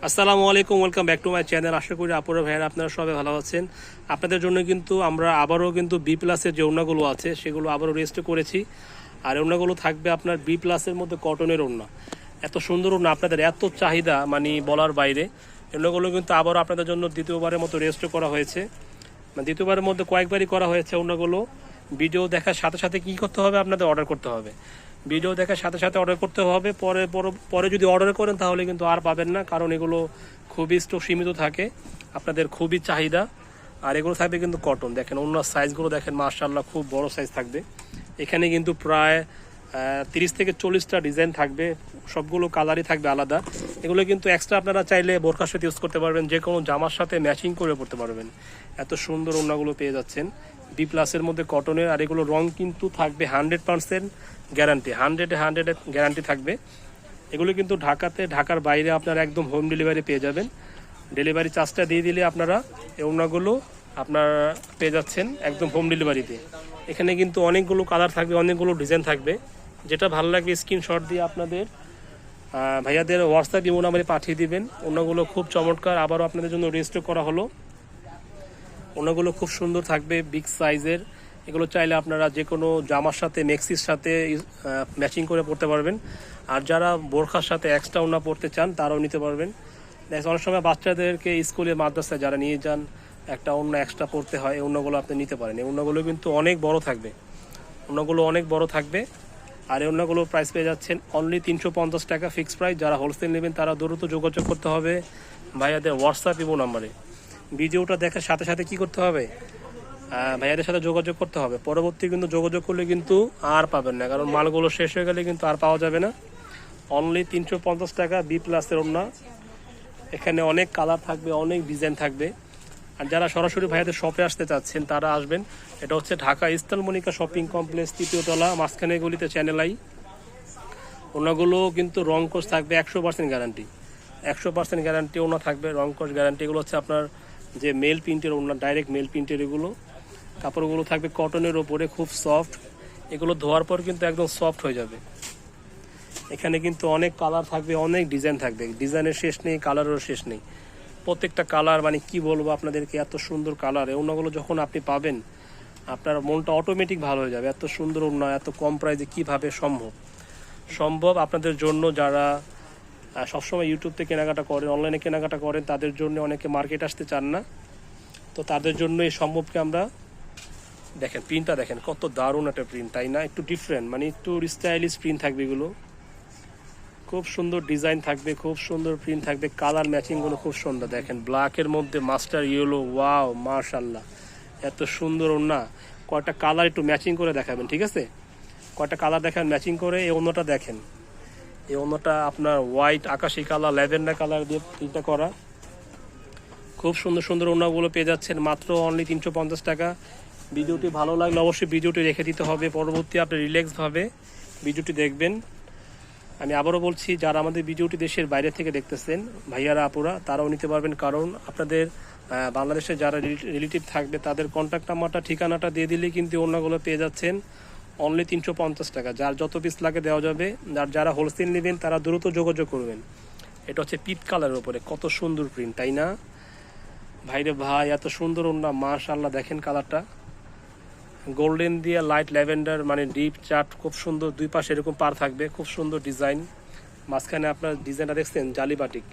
আসসালামু আলাইকুম, welcome back to my channel. আশা করি আপুরা ভাইয়েরা আপনারা সবাই ভালো আছেন। আপনাদের জন্য কিন্তু আমরা আবারও কিন্তু বি প্লাসের যে ওড়নাগুলো আছে সেগুলো আবারও রেজিস্টার করেছি। আর ওড়নাগুলো থাকবে আপনার বি প্লাসের মধ্যে কটনের ওড়না। এত সুন্দর ওড়না, আপনাদের এত চাহিদা মানে বলার বাইরে। ওড়নাগুলো কিন্তু আবারও আপনাদের জন্য দ্বিতীয়বারের মতো রেজিস্টার করা হয়েছে। মানে দ্বিতীয়বারের মধ্যে কয়েকবারই করা হয়েছে ওড়নাগুলো। ভিডিও দেখার সাথে সাথে কী করতে হবে, আপনাদের অর্ডার করতে হবে। ভিডিও দেখার সাথে সাথে অর্ডার করতে হবে। পরে পরে যদি অর্ডার করেন তাহলে কিন্তু আর পাবেন না, কারণ এগুলো খুবই স্টক সীমিত থাকে, আপনাদের খুবই চাহিদা। আর এগুলো থাকবে কিন্তু কটন। দেখেন অন্য সাইজগুলো দেখেন, মাশাআল্লাহ খুব বড় সাইজ থাকবে। এখানে কিন্তু প্রায় 30 থেকে 40টা ডিজাইন থাকবে, সবগুলো কালারই থাকবে আলাদা। এগুলো কিন্তু এক্সট্রা আপনারা চাইলে বোরকার সাথে ইউজ করতে পারবেন, যে কোনো জামার সাথে ম্যাচিং করে পড়তে পারবেন। এত সুন্দর ওড়নাগুলো পেয়ে যাচ্ছেন বি প্লাসের মধ্যে কটনের। আর এগুলো রং কিন্তু থাকবে 100% গ্যারান্টি, 100 গ্যারান্টি থাকবে। এগুলো কিন্তু ঢাকার বাইরে আপনারা একদম হোম ডেলিভারি পেয়ে যাবেন। ডেলিভারি চার্জটা দিয়ে দিলে আপনারা এই ওড়নাগুলো আপনারা পেয়ে যাচ্ছেন একদম হোম ডেলিভারিতে। এখানে কিন্তু অনেকগুলো কালার থাকবে, অনেকগুলো ডিজাইন থাকবে। যেটা ভালো লাগবে স্ক্রিনশট দিয়ে আপনাদের ভাইয়াদের হোয়াটসঅ্যাপ ইমো নাম্বারে পাঠিয়ে দিবেন। ওড়নাগুলো খুব চমৎকার, আবারও আপনাদের জন্য রেজিস্টার করা হলো। ওড়নাগুলো খুব সুন্দর থাকবে, বিগ সাইজের। এগুলো চাইলে আপনারা যে কোনো জামার সাথে ম্যাক্সির সাথে ম্যাচিং করে পড়তে পারবেন। আর যারা বোরখার সাথে এক্সট্রা ওড়না পড়তে চান তারাও নিতে পারবেন। অনেক সময় বাচ্চাদেরকে স্কুলে মাদ্রাসায় যারা নিয়ে যান একটা ওড়না এক্সট্রা পড়তে হয়, এই ওড়নাগুলো আপনি নিতে পারেন। এই ওড়নাগুলো কিন্তু অনেক বড় থাকবে, ওড়নাগুলো অনেক বড় থাকবে। আর এই ওড়নাগুলোর প্রাইস পেয়ে যাচ্ছেন অনলি 350 টাকা ফিক্সড প্রাইস। যারা হোলসেল নেবেন তারা দ্রুত যোগাযোগ করতে হবে ভাইয়াদের হোয়াটসঅ্যাপ ইমো নাম্বারে। ভিডিওটা দেখার সাথে সাথে কি করতে হবে, ভাইয়াদের সাথে যোগাযোগ করতে হবে। পরবর্তী কিন্তু যোগাযোগ করলে কিন্তু আর পাবেন না, কারণ মালগুলো শেষ হয়ে গেলে কিন্তু আর পাওয়া যাবে না। অনলি 350 টাকা বি প্লাসের ওড়না। এখানে অনেক কালার থাকবে, অনেক ডিজাইন থাকবে। আর যারা সরাসরি ভাইয়াদের শপে আসতে চাচ্ছেন তারা আসবেন। এটা হচ্ছে Dhaka Eastern Monica shopping complex, 3য় তলা, মাঝখানে গলিতে চ্যানেল আই। ওনাগুলো কিন্তু রং কোর্স থাকবে 100% গ্যারান্টি, 100% গ্যারান্টি ওনা থাকবে, রং কোর্স গ্যারান্টি। এগুলো হচ্ছে আপনার যে মেল প্রিন্টের ওনা, ডাইরেক্ট মেল প্রিন্টের। এগুলো কাপড়গুলো থাকবে কটনের ওপরে, খুব সফট। এগুলো ধোয়ার পর কিন্তু একদম সফট হয়ে যাবে। এখানে কিন্তু অনেক কালার থাকবে, অনেক ডিজাইন থাকবে, ডিজাইনের শেষ নেই, কালারেরও শেষ নেই। প্রত্যেকটা কালার মানে কি বলবো আপনাদেরকে, এত সুন্দর কালার। এই ওড়নাগুলো যখন আপনি পাবেন আপনার মনটা অটোমেটিক ভালো হয়ে যাবে। এত সুন্দর ওড়না এত কম প্রাইসে কীভাবে সম্ভব আপনাদের জন্য। যারা সবসময় ইউটিউব থেকে কেনাকাটা করেন, অনলাইনে কেনাকাটা করেন, তাদের জন্য, অনেকে মার্কেট আসতে চান না, তো তাদের জন্য এই সম্ভবকে আমরা। দেখেন প্রিন্টটা দেখেন, কত দারুণ একটা প্রিন্ট, তাই না? একটু ডিফারেন্ট, মানে একটু স্টাইলিশ প্রিন্ট থাকবে এগুলো। খুব সুন্দর ডিজাইন থাকবে, খুব সুন্দর প্রিন্ট থাকবে, কালার ম্যাচিংগুলো খুব সুন্দর। দেখেন ব্ল্যাকের মধ্যে মাস্টার ইয়েলো, ওয়াও মাশাআল্লাহ, এত সুন্দর ওড়না। কয়টা কালার একটু ম্যাচিং করে দেখাবেন, ঠিক আছে? কয়টা কালার দেখেন ম্যাচিং করে। এই ওড়নাটা দেখেন, এই ওড়নাটা আপনার হোয়াইট, আকাশি কালার, ল্যাভেন্ডার কালার দিয়ে প্রিন্টটা করা। খুব সুন্দর সুন্দর ওড়নাগুলো পেয়ে যাচ্ছেন মাত্র অনলি 350 টাকা। ভিডিওটি ভালো লাগলে অবশ্যই ভিডিওটি রেখে দিতে হবে, পরবর্তী আপনি রিল্যাক্সভাবে ভিডিওটি দেখবেন। আমি আবারও বলছি, যারা আমাদের ভিডিওটি দেশের বাইরে থেকে দেখতেছেন ভাইয়ারা আপুরা, তারাও নিতে পারবেন। কারণ আপনাদের বাংলাদেশে যারা রিলেটিভ থাকবে তাদের কন্ট্যাক্ট নাম্বারটা, ঠিকানাটা দিয়ে দিলেই কিন্তু ওড়নাগুলো পেয়ে যাচ্ছেন অনলি 350 টাকা। যার যত পিস লাগে দেওয়া যাবে। আর যারা হোলসেল নেবেন তারা দ্রুত যোগাযোগ করবেন। এটা হচ্ছে পিট কালারের উপরে, কত সুন্দর প্রিন্ট, তাই না ভাইরে ভাই? এত সুন্দর ওড়না, মাশাআল্লাহ। দেখেন কালারটা গোল্ডেন দিয়ে লাইট ল্যাভেন্ডার, মানে ডিপ চার্ট, খুব সুন্দর। দুই পাশে এরকম পার থাকবে, খুব সুন্দর ডিজাইন। মাঝখানে আপনার ডিজাইনটা দেখছেন জালি বাটিক,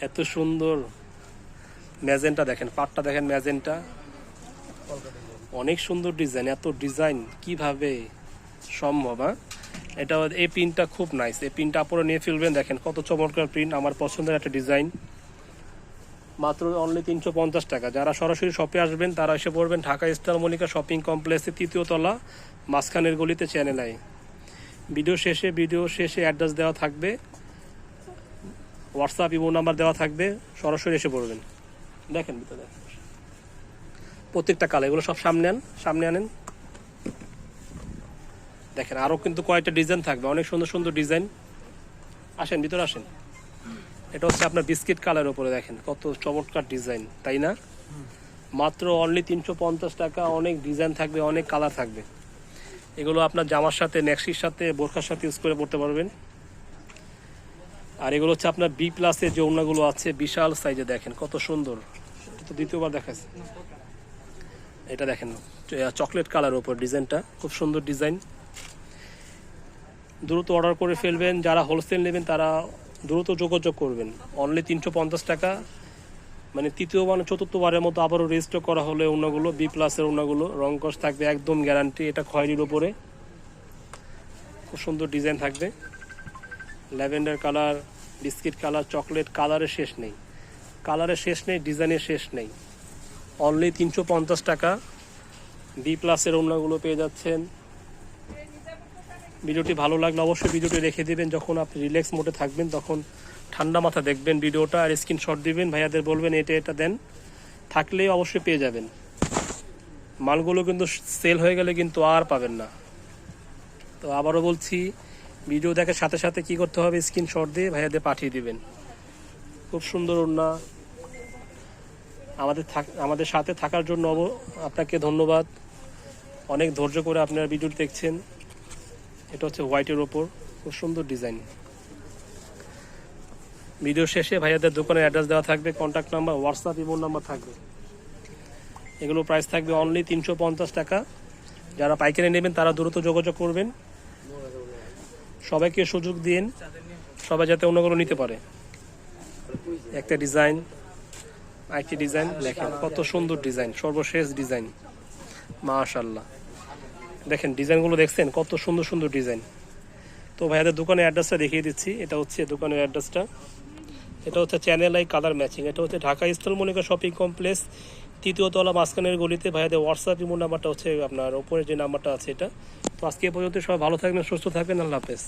এত সুন্দর। ম্যাজেন্টা দেখেন, পাটটা দেখেন ম্যাজেন্টা, অনেক সুন্দর ডিজাইন। এত ডিজাইন কিভাবে সম্ভব? এটা এই প্রিন্টটা খুব নাইস, এই প্রিন্টটা আপনারা নিয়ে ফেলবেন। দেখেন কত চমৎকার প্রিন্ট, আমার পছন্দের একটা ডিজাইন। মাত্র অনলি 350 টাকা। যারা সরাসরি শপে আসবেন তারা এসে পড়বেন ঢাকা ইস্টার্ন মনিকা শপিং কমপ্লেক্সে, 3য় তলা, মাঝখানের গলিতে চ্যানেল আই। ভিডিও শেষে অ্যাড্রেস দেওয়া থাকবে, হোয়াটসঅ্যাপ ইমো নাম্বার দেওয়া থাকবে, সরাসরি এসে পড়বেন। দেখেন ভিতরে প্রত্যেকটা কালার, এগুলো সব সামনে আনেন। দেখেন আরও কিন্তু কয়েকটা ডিজাইন থাকবে, অনেক সুন্দর সুন্দর ডিজাইন। আসেন ভিতরে আসেন। এটা হচ্ছে আপনার বিস্কিট কালারের উপরে, দেখেন কত চমৎকার ডিজাইন, তাই না? মাত্র অনলি 350 টাকা। অনেক ডিজাইন থাকবে, অনেক কালার থাকবে। এগুলো আপনার জামার সাথে, ম্যাক্সির সাথে, বোরখার সাথে ইউজ করে পড়তে পারবেন। আর এগুলো হচ্ছে আপনার বি প্লাসের যে ওড়নাগুলো আছে বিশাল সাইজে, দেখেন কত সুন্দর। এটা তো দ্বিতীয়বার দেখাচ্ছে। এটা দেখেন চকলেট কালার ওপর ডিজাইনটা, খুব সুন্দর ডিজাইন। দ্রুত অর্ডার করে ফেলবেন, যারা হোলসেল নেবেন তারা দ্রুত যোগাযোগ করবেন। অনলি 350 টাকা, মানে তৃতীয়বার চতুর্থবারের মতো আবারও রেজিস্টার করা হলে ওড়নাগুলো, বি প্লাসের ওড়নাগুলো রং কস থাকবে একদম গ্যারান্টি। এটা খয়েরির ওপরে খুব সুন্দর ডিজাইন থাকবে, lavender colour, biscuit colour, chocolate কালারের শেষ নেই, কালারের শেষ নেই, ডিজাইনের শেষ নেই। অনলি 350 টাকা বি প্লাসের ওড়নাগুলো পেয়ে যাচ্ছেন। ভিডিওটি ভালো লাগলে অবশ্যই ভিডিওটি রেখে দেবেন, যখন আপনি রিল্যাক্স মোডে থাকবেন তখন ঠান্ডা মাথা দেখবেন ভিডিওটা, আর স্ক্রিনশট দিবেন, ভাইয়াদের বলবেন এটা দেন, থাকলেই অবশ্যই পেয়ে যাবেন। মালগুলো কিন্তু সেল হয়ে গেলে কিন্তু আর পাবেন না। তো আবারও বলছি, ভিডিও দেখার সাথে সাথে কি করতে হবে, স্ক্রিনশট দিয়ে ভাইয়াদের পাঠিয়ে দিবেন। খুব সুন্দর ওড়না। আমাদের সাথে থাকার জন্য আপনাকে ধন্যবাদ, অনেক ধৈর্য করে আপনারা ভিডিওটি দেখছেন। এটা হচ্ছে হোয়াইটের ওপর খুব সুন্দর ডিজাইন। ভিডিও শেষে ভাইয়াদের দোকানের অ্যাড্রেস দেওয়া থাকবে, contact number, WhatsApp, imo number থাকবে। এগুলো প্রাইস থাকবে অনলি 350 টাকা। যারা পাইকারি নেবেন তারা দ্রুত যোগাযোগ করবেন, সবাইকে সুযোগ দিন, সবাই যাতে অন্যগুলো নিতে পারে। একটা ডিজাইন, আরেকটি ডিজাইন দেখেন কত সুন্দর ডিজাইন, সর্বশেষ ডিজাইন, মাশাআল্লাহ। দেখেন ডিজাইনগুলো দেখছেন কত সুন্দর সুন্দর ডিজাইন। তো ভাইয়াদের দোকানের অ্যাড্রেসটা দেখিয়ে দিচ্ছি। এটা হচ্ছে দোকানের অ্যাড্রেসটা, এটা হচ্ছে চ্যানেল আই কালার ম্যাচিং। এটা হচ্ছে ঢাকা স্থল মনিকা শপিং কমপ্লেক্স, তৃতীয় তলা, মাঝখানের গলিতে। ভাইয়াদের হোয়াটসঅ্যাপ ইমো নাম্বারটা হচ্ছে আপনার ওপরে যে নাম্বারটা আছে এটা। তো আজকে এ পর্যন্ত সবাই ভালো থাকবেন, সুস্থ থাকবেন, আল্লাহ হাফেজ।